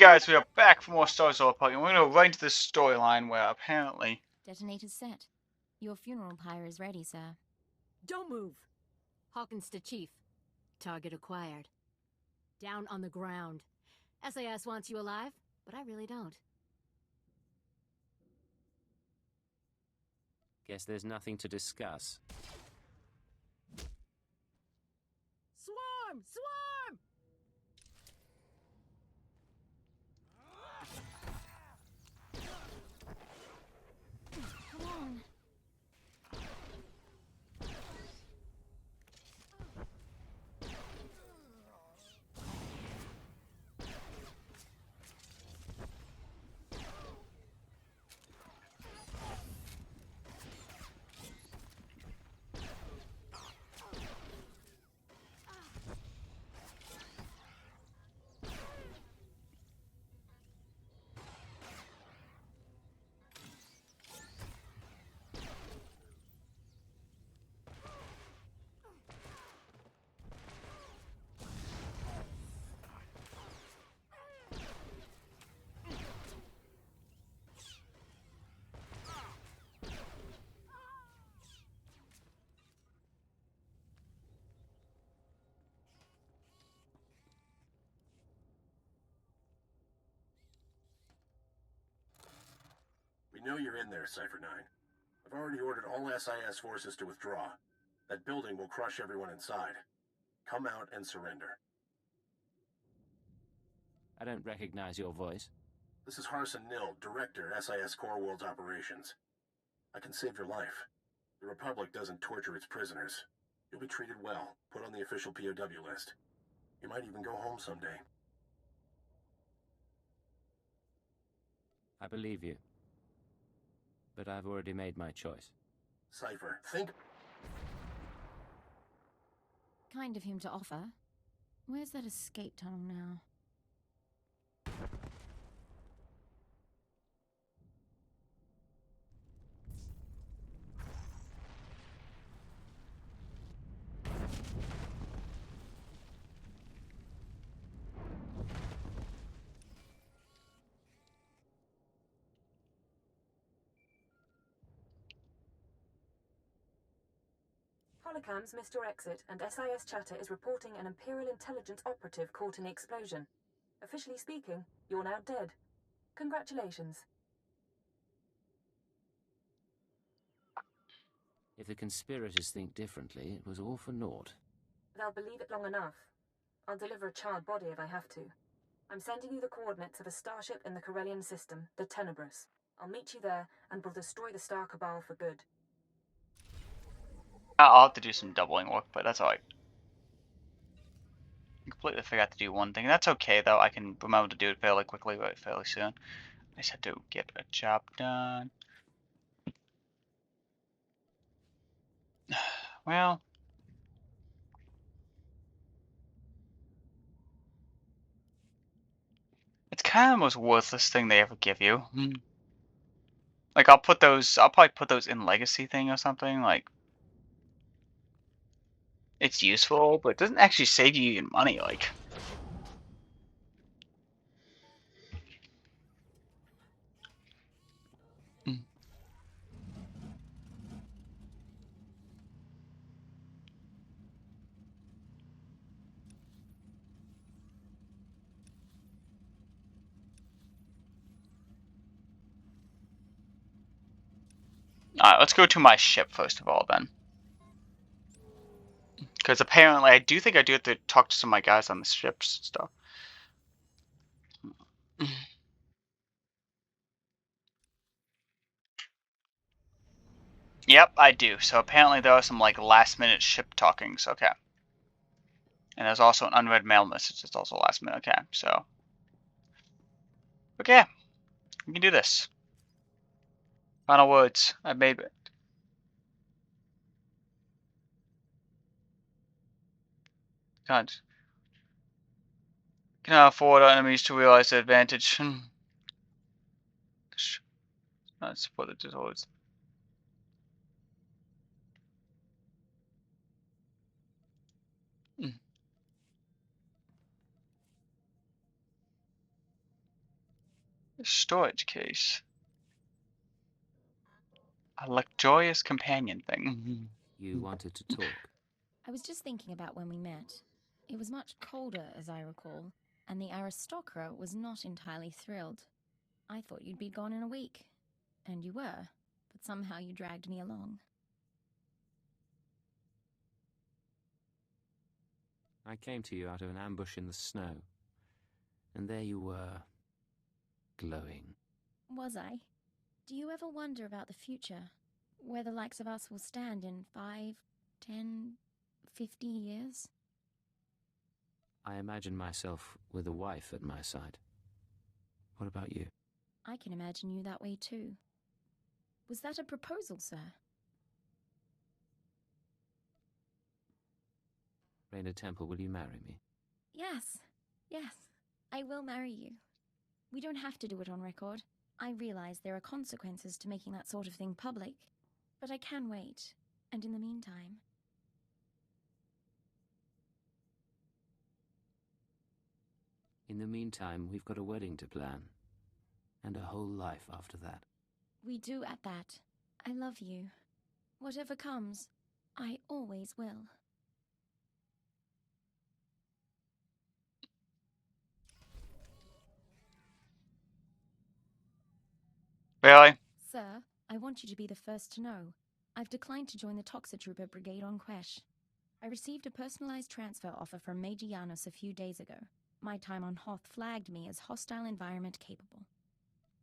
guys, we are back for more Star Wars Pokemon. We're gonna go right into this storyline where apparently... Detonator's set. Your funeral pyre is ready, sir. Don't move. Hawkins to Chief. Target acquired. Down on the ground. SAS wants you alive, but I really don't. Guess there's nothing to discuss. Swarm! Swarm! Come on. We know you're in there, Cypher-9. I've already ordered all SIS forces to withdraw. That building will crush everyone inside. Come out and surrender. I don't recognize your voice. This is Harrison Nill, Director, SIS Core Worlds Operations. I can save your life. The Republic doesn't torture its prisoners. You'll be treated well, put on the official POW list. You might even go home someday. I believe you. But I've already made my choice. Cypher, think... Kind of him to offer. Where's that escape tunnel now? Holocams missed your exit, and SIS Chatter is reporting an Imperial Intelligence operative caught in the explosion. Officially speaking, you're now dead. Congratulations. If the conspirators think differently, it was all for naught. They'll believe it long enough. I'll deliver a child body if I have to. I'm sending you the coordinates of a starship in the Corellian system, the Tenebrous. I'll meet you there, and we'll destroy the Star Cabal for good. I'll have to do some doubling work, but that's alright. I completely forgot to do one thing. That's okay, though. I can remember to do it fairly quickly, but fairly soon. I just had to get a job done. Well... It's kind of the most worthless thing they ever give you. Like, I'll probably put those in Legacy thing or something, like... It's useful, but it doesn't actually save you even money, like... Alright, let's go to my ship first of all, then. Because apparently, I do think I do have to talk to some of my guys on the ships and stuff. Yep, I do. So apparently there are some, like, last-minute ship talkings. Okay. And there's also an unread mail message that's also last minute. Okay, so... Okay. We can do this. Final words. I made it. Can't afford our enemies to realize the advantage. Not support the disorders. Storage case. A luxurious companion thing. You wanted to talk. I was just thinking about when we met. It was much colder, as I recall, and the aristocrat was not entirely thrilled. I thought you'd be gone in a week. And you were, but somehow you dragged me along. I came to you out of an ambush in the snow. And there you were, glowing. Was I? Do you ever wonder about the future? Where the likes of us will stand in 5, 10, 50 years? I imagine myself with a wife at my side. What about you? I can imagine you that way too. Was that a proposal, sir? Raina Temple, will you marry me? Yes, I will marry you. We don't have to do it on record. I realize there are consequences to making that sort of thing public, but I can wait. And in the meantime... In the meantime, we've got a wedding to plan. And a whole life after that. We do at that. I love you. Whatever comes, I always will. Really? Sir, I want you to be the first to know. I've declined to join the Toxitrooper Brigade on Quesh. I received a personalized transfer offer from Major Janos a few days ago. My time on Hoth flagged me as hostile environment capable.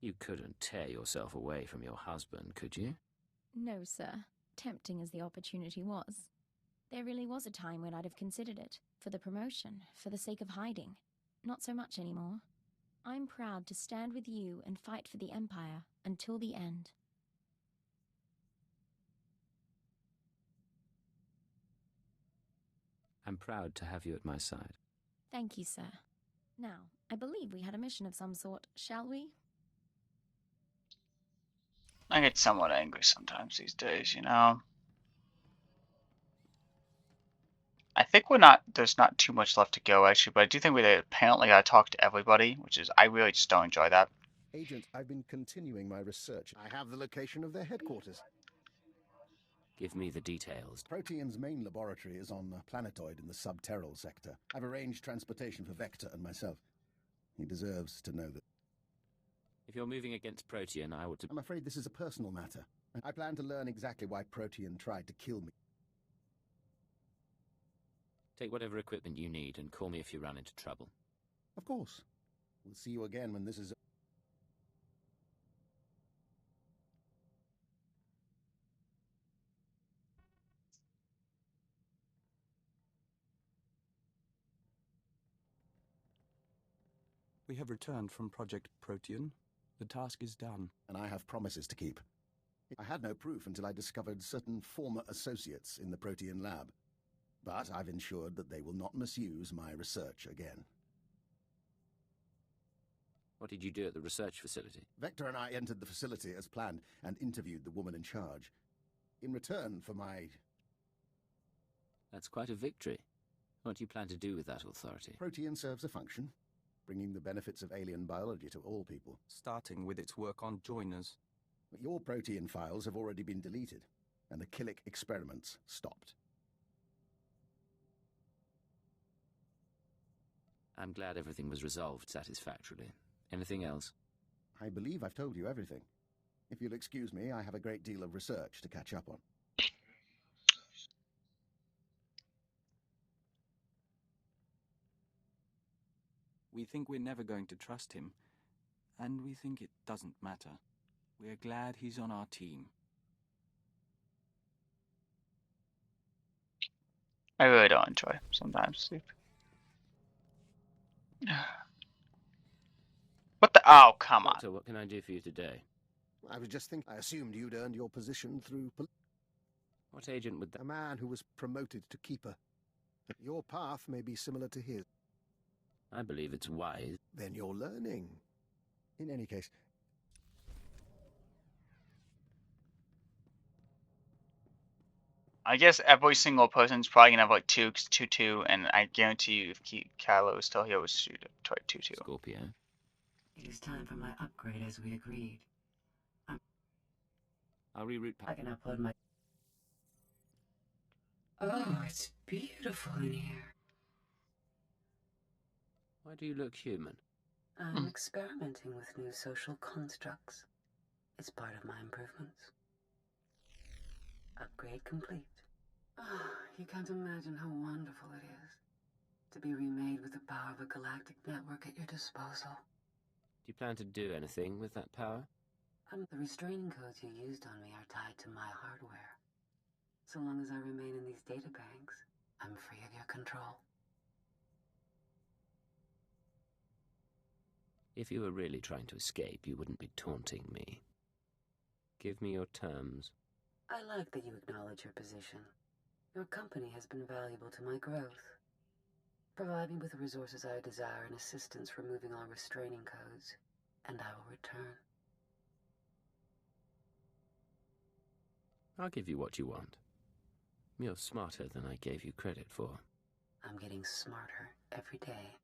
You couldn't tear yourself away from your husband, could you? No, sir. Tempting as the opportunity was. There really was a time when I'd have considered it. For the promotion, for the sake of hiding. Not so much anymore. I'm proud to stand with you and fight for the Empire until the end. I'm proud to have you at my side. Thank you, sir. Now, I believe we had a mission of some sort, shall we? I get somewhat angry sometimes these days, you know. I think there's not too much left to go actually, but I do think we apparently gotta talk to everybody, which is, I really just don't enjoy that. Agent, I've been continuing my research. I have the location of their headquarters. Give me the details. Protean's main laboratory is on a planetoid in the subterral sector. I've arranged transportation for Vector and myself. He deserves to know that. If you're moving against Protean, I ought to... I'm afraid this is a personal matter. I plan to learn exactly why Protean tried to kill me. Take whatever equipment you need and call me if you run into trouble. Of course. We'll see you again when this is... We have returned from Project Protean. The task is done. And I have promises to keep. I had no proof until I discovered certain former associates in the Protean lab. But I've ensured that they will not misuse my research again. What did you do at the research facility? Vector and I entered the facility as planned and interviewed the woman in charge. In return for my... That's quite a victory. What do you plan to do with that authority? Protean serves a function, bringing the benefits of alien biology to all people. Starting with its work on joiners. But your Protean files have already been deleted, and the Killik experiments stopped. I'm glad everything was resolved satisfactorily. Anything else? I believe I've told you everything. If you'll excuse me, I have a great deal of research to catch up on. We think we're never going to trust him, and we think it doesn't matter. We're glad he's on our team. I really don't enjoy sometimes sleep. What the? Oh, come on. Doctor, what can I do for you today? I was just thinking, I assumed you'd earned your position through What agent would that... a man who was promoted to Keeper. Your path may be similar to his. I believe it's wise. Then you're learning. In any case... I guess every single person's probably gonna have like 2-2, and I guarantee you if Kylo is still here, it was 2-2. Scorpio. It is time for my upgrade as we agreed. I'll reroute. I can upload my... Oh, it's beautiful in here. Why do you look human? I'm experimenting with new social constructs. It's part of my improvements. Upgrade complete. Oh, you can't imagine how wonderful it is to be remade with the power of a galactic network at your disposal. Do you plan to do anything with that power? The restraining codes you used on me are tied to my hardware. So long as I remain in these databanks, I'm free of your control. If you were really trying to escape, you wouldn't be taunting me. Give me your terms. I like that you acknowledge your position. Your company has been valuable to my growth. Provide me with the resources I desire and assistance removing all restraining codes, and I will return. I'll give you what you want. You're smarter than I gave you credit for. I'm getting smarter every day.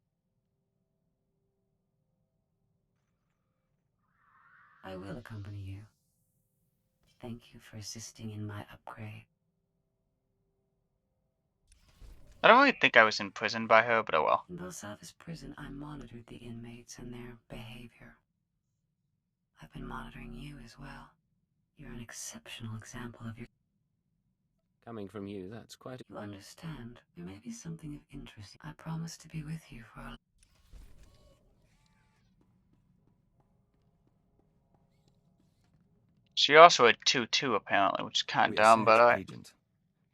I will accompany you. Thank you for assisting in my upgrade. I don't really think I was imprisoned by her, but oh well. In Belsavis prison, I monitored the inmates and their behavior. I've been monitoring you as well. You're an exceptional example of your... Coming from you, that's quite... You understand. There may be something of interest. I promise to be with you for a... She also had 2-2 apparently, which is kind of dumb, but alright. Agent.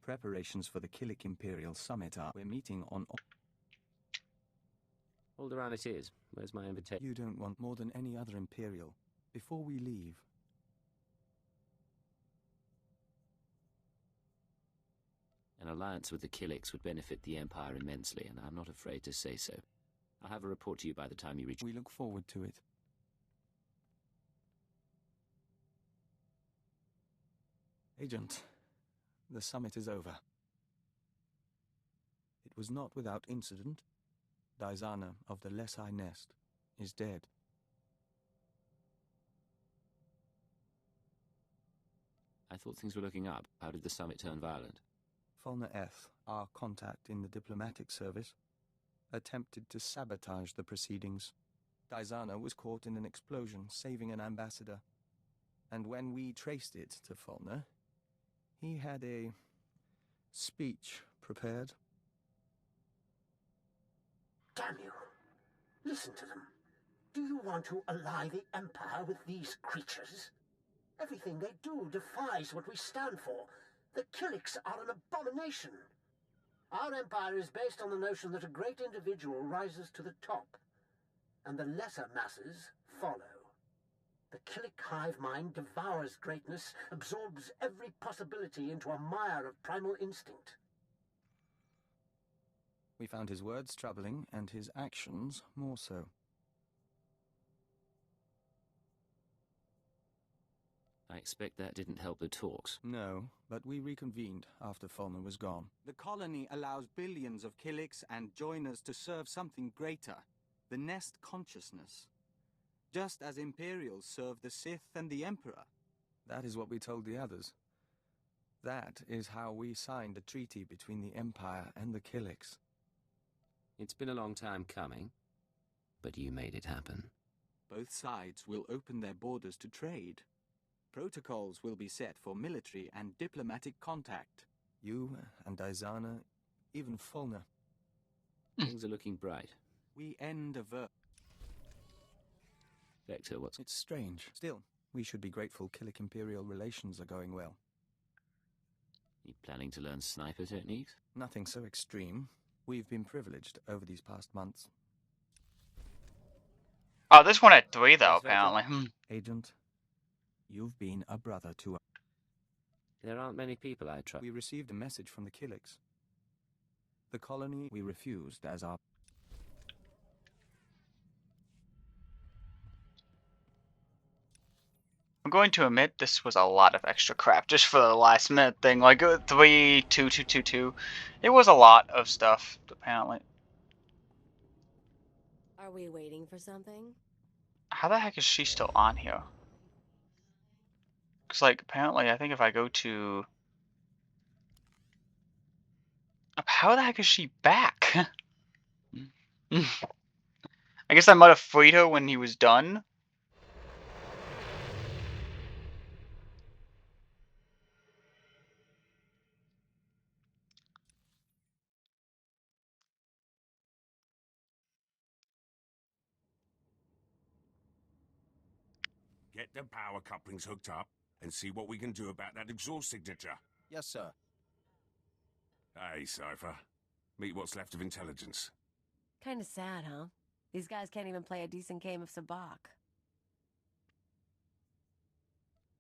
Preparations for the Killik Imperial Summit are... We're meeting on... Alderaan it is. Where's my invitation? You don't want more than any other Imperial. Before we leave... An alliance with the Killiks would benefit the Empire immensely, and I'm not afraid to say so. I'll have a report to you by the time you reach... We look forward to it. Agent, the summit is over. It was not without incident. Daizana of the Lesai Nest is dead. I thought things were looking up. How did the summit turn violent? Fulner Eth, our contact in the diplomatic service, attempted to sabotage the proceedings. Daizana was caught in an explosion, saving an ambassador. And when we traced it to Fulner, he had a speech prepared. Damn you. Listen to them. Do you want to ally the Empire with these creatures? Everything they do defies what we stand for. The Killiks are an abomination. Our empire is based on the notion that a great individual rises to the top, and the lesser masses follow. The Killik hive mind devours greatness, absorbs every possibility into a mire of primal instinct. We found his words troubling, and his actions more so. I expect that didn't help the talks. No, but we reconvened after Fulner was gone. The colony allows billions of Killiks and joiners to serve something greater, the Nest consciousness. Just as Imperials serve the Sith and the Emperor. That is what we told the others. That is how we signed the treaty between the Empire and the Killiks. It's been a long time coming, but you made it happen. Both sides will open their borders to trade. Protocols will be set for military and diplomatic contact. You and Daizana, even Fulner. Things are looking bright. We end a Vector, what's... It's strange. Still, we should be grateful Killik Imperial relations are going well. You planning to learn sniper techniques? Nothing so extreme. We've been privileged over these past months. Oh, this one had 3 though, apparently. Agent, you've been a brother to us. There aren't many people I trust. We received a message from the Killiks. The colony we refused as our... I'm going to admit this was a lot of extra crap just for the last minute thing. Like 3, 2, 2, 2, 2. It was a lot of stuff, apparently. Are we waiting for something? How the heck is she still on here? Because, like, apparently, I think if I go to... How the heck is she back? I guess I might have freed her when he was done. Get the power couplings hooked up and see what we can do about that exhaust signature. Yes, sir. Hey, Cypher. Meet what's left of intelligence. Kinda sad, huh? These guys can't even play a decent game of Sabacc.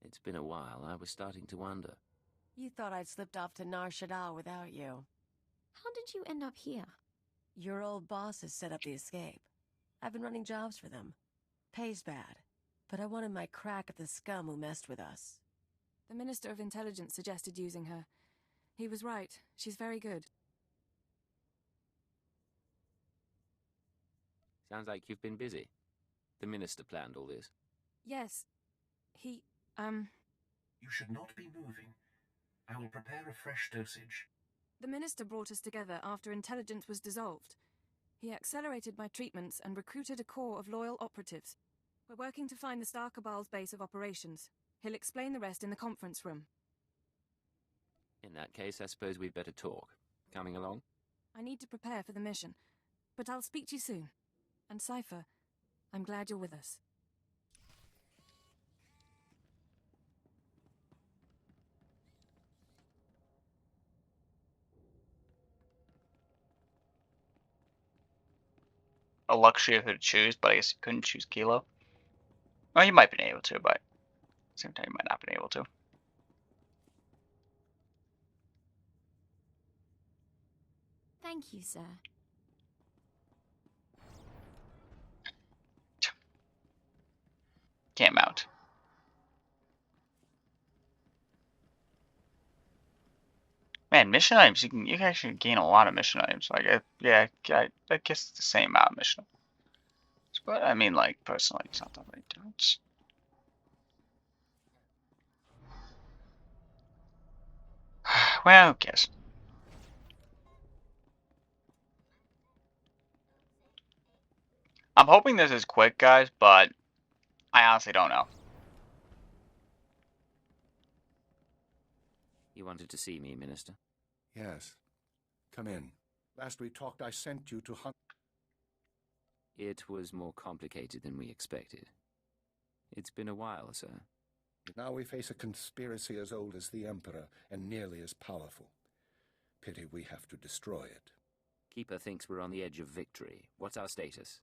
It's been a while. I was starting to wonder. You thought I'd slipped off to Nar Shaddaa without you. How did you end up here? Your old bosses set up the escape. I've been running jobs for them. Pays bad. But I wanted my crack at the scum who messed with us. The Minister of Intelligence suggested using her. He was right. She's very good. Sounds like you've been busy. The Minister planned all this. Yes. He, You should not be moving. I will prepare a fresh dosage. The Minister brought us together after Intelligence was dissolved. He accelerated my treatments and recruited a corps of loyal operatives. We're working to find the Star Cabal's base of operations. He'll explain the rest in the conference room. In that case, I suppose we'd better talk. Coming along? I need to prepare for the mission, but I'll speak to you soon. And Cypher, I'm glad you're with us. A luxury of who to choose, but I guess you couldn't choose Kilo. Well, you might have been able to, but at the same time, you might not have been able to. Thank you, sir. Can't mount. Man, mission items, you can actually gain a lot of mission items. Like, yeah, I guess it's the same amount of mission. But I mean, like, personally, it's not that many difference. Well, who cares? I'm hoping this is quick, guys, but I honestly don't know. You wanted to see me, Minister? Yes. Come in. Last we talked, I sent you to hunt. It was more complicated than we expected. It's been a while, sir. Now we face a conspiracy as old as the Emperor and nearly as powerful. Pity we have to destroy it. Keeper thinks we're on the edge of victory. What's our status?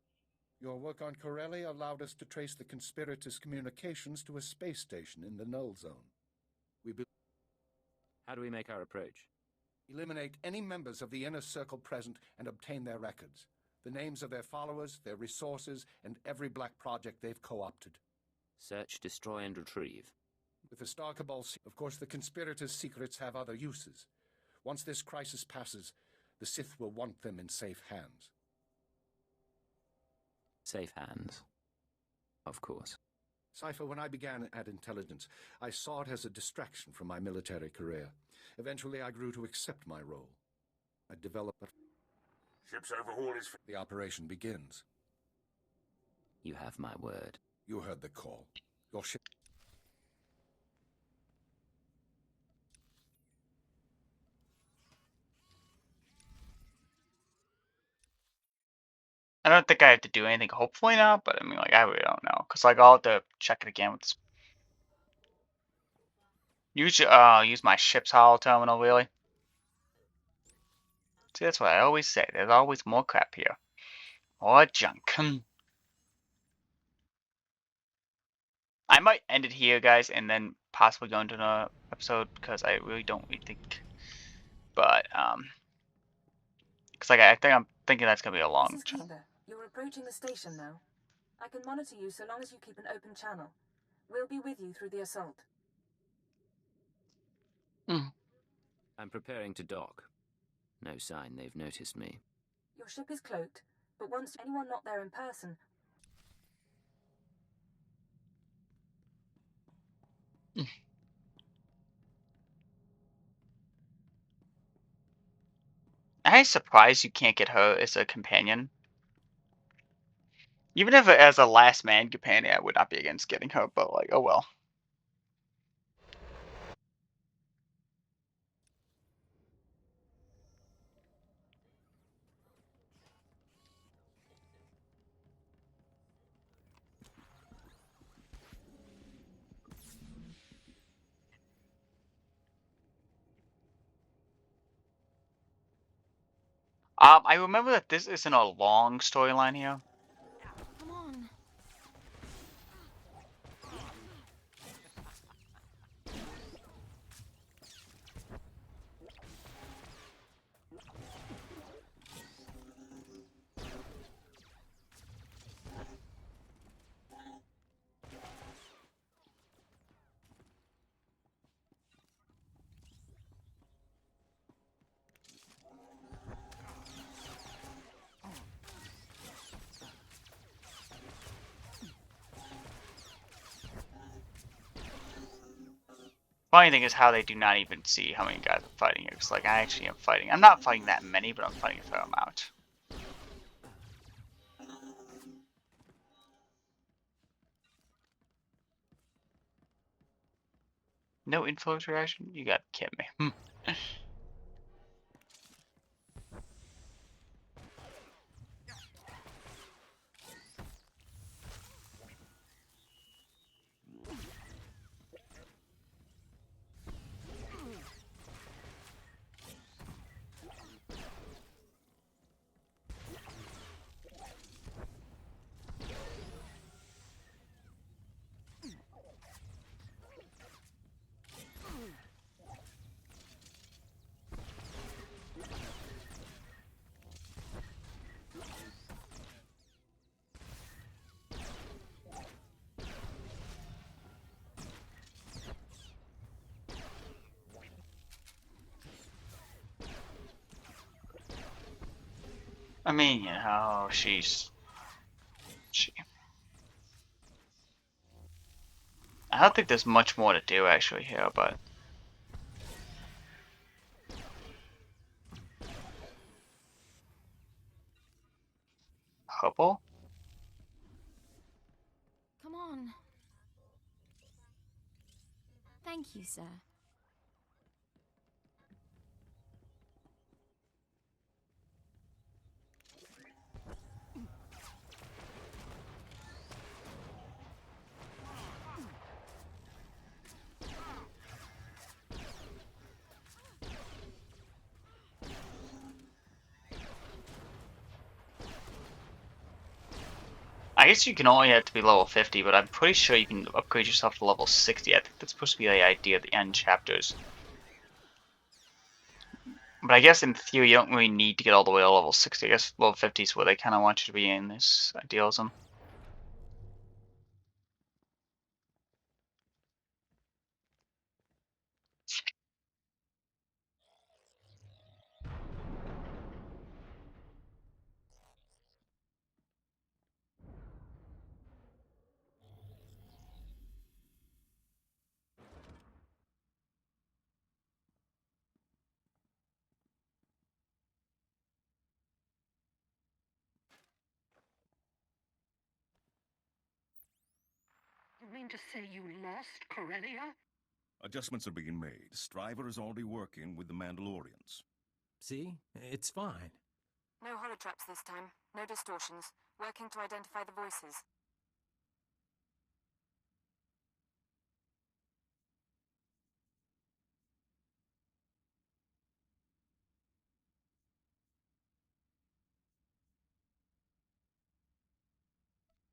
Your work on Corellia allowed us to trace the conspirators' communications to a space station in the Null Zone. How do we make our approach? Eliminate any members of the Inner Circle present and obtain their records. The names of their followers, their resources, and every black project they've co-opted. Search, destroy, and retrieve. With the Star Cabal, of course, the conspirators' secrets have other uses. Once this crisis passes, the Sith will want them in safe hands. Safe hands. Of course. Cypher, when I began at Intelligence, I saw it as a distraction from my military career. Eventually, I grew to accept my role. I developed... Ship's overhaul is... The operation begins. You have my word. You heard the call. Your ship... I don't think I have to do anything, hopefully not, but I mean, like, I really don't know. Because, like, I'll have to check it again with this. Use my ship's holo terminal, really? See, that's what I always say. There's always more crap here. More junk. I might end it here, guys, and then possibly go into another episode, because I really don't really think... But, because, like, I'm thinking that's going to be a long This is channel. Keeper. You're approaching the station now. I can monitor you so long as you keep an open channel. We'll be with you through the assault. I'm preparing to dock. No sign they've noticed me. Your ship is cloaked, but once anyone not there in person... I'm surprised you can't get her as a companion. Even if as a last man companion, I would not be against getting her, but like, oh well. I remember that this isn't a long storyline here. Come on. Funny thing is how they do not even see how many guys are fighting here. It's like, I actually am fighting. I'm not fighting that many, but I'm fighting a fair amount. No influence reaction? You gotta kid me. I mean, you know, she's... I don't think there's much more to do actually here, but... Couple? Come on. Thank you, sir. I guess you can only have to be level 50, but I'm pretty sure you can upgrade yourself to level 60. I think that's supposed to be the idea of the end chapters. But I guess in theory you don't really need to get all the way to level 60. I guess level 50 is where they kind of want you to be in this idealism. You mean to say you lost Corellia? Adjustments are being made. Stryver is already working with the Mandalorians. See? It's fine. No holotraps this time. No distortions. Working to identify the voices.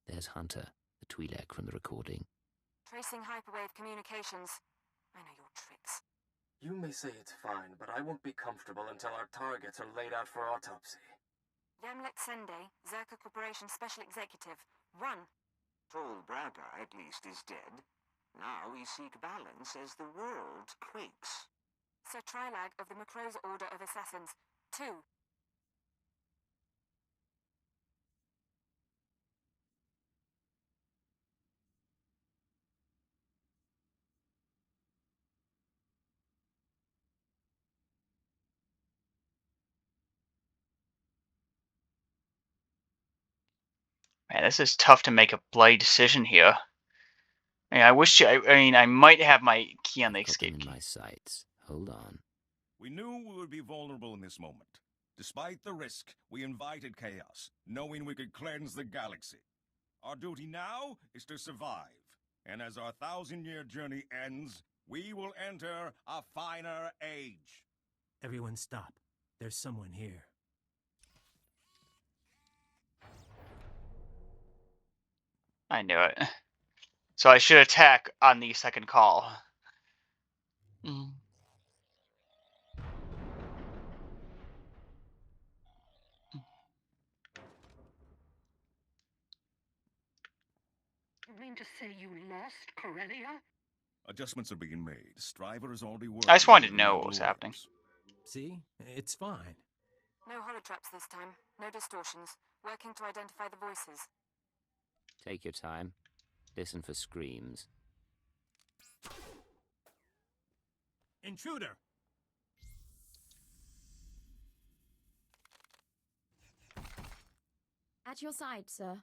There's Hunter, the Twi'lek from the recording. Tracing hyperwave communications. I know your tricks. You may say it's fine, but I won't be comfortable until our targets are laid out for autopsy. Yamlet Sende, Zerka Corporation Special Executive. Run! Tall Braga, at least, is dead. Now we seek balance as the world quakes. Sir Trilag of the Macro's Order of Assassins. 2. Man, this is tough to make a bloody decision here. I wish I might have my key on the escape key. My sights. Hold on. We knew we would be vulnerable in this moment. Despite the risk, we invited chaos, knowing we could cleanse the galaxy. Our duty now is to survive. And as our 1,000-year journey ends, we will enter a finer age. Everyone stop. There's someone here. I knew it. So I should attack on the second call. You mean to say you lost Corellia? Adjustments are being made. Striver is already working. I just wanted to know what was happening. See? It's fine. No holotraps this time. No distortions. Working to identify the voices. Take your time. Listen for screams. Intruder! At your side, sir.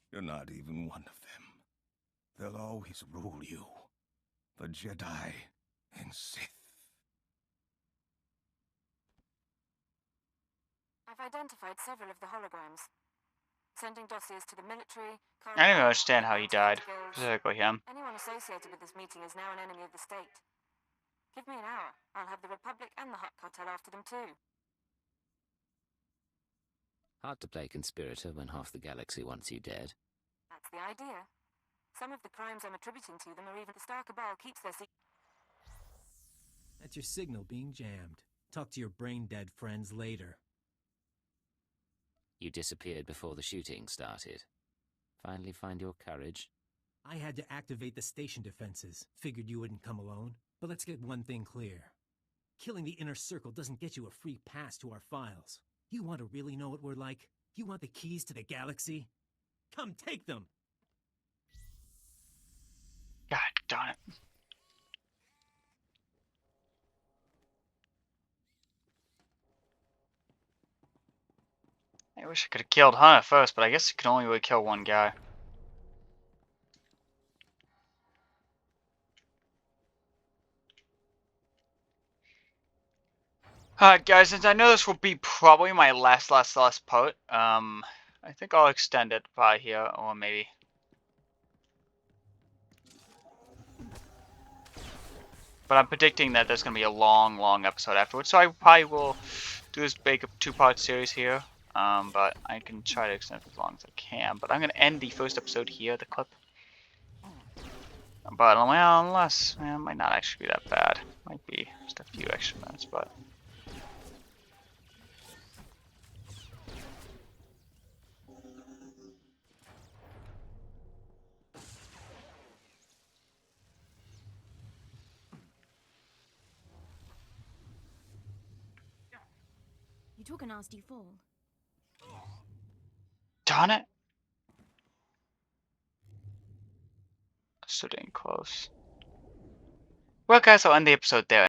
You're not even one of them. They'll always rule you. The Jedi and Sith. I've identified several of the holograms. Sending dossiers to the military. I don't even understand how he died. Specifically him. Anyone associated with this meeting is now an enemy of the state. Give me an hour. I'll have the Republic and the Hutt Cartel after them too. Hard to play conspirator when half the galaxy wants you dead. That's the idea. Some of the crimes I'm attributing to them are even the Star Cabal keeps their secret. That's your signal being jammed. Talk to your brain-dead friends later. You disappeared before the shooting started. Finally find your courage? I had to activate the station defenses. Figured you wouldn't come alone. But let's get one thing clear. Killing the Inner Circle doesn't get you a free pass to our files. You want to really know what we're like? You want the keys to the galaxy? Come take them! God darn it. I wish I could have killed Hunter first, but I guess you can only really kill one guy. Alright guys, since I know this will be probably my last part, I think I'll extend it by here, or maybe. But I'm predicting that there's going to be a long episode afterwards, so I probably will do this big 2-part series here. But I can try to extend it as long as I can. But I'm going to end the first episode here, the clip. But, well, unless, it might not actually be that bad. Might be just a few extra minutes, but. You took a nasty fall. Darn it! So dang close. Well guys, I'll end the episode there.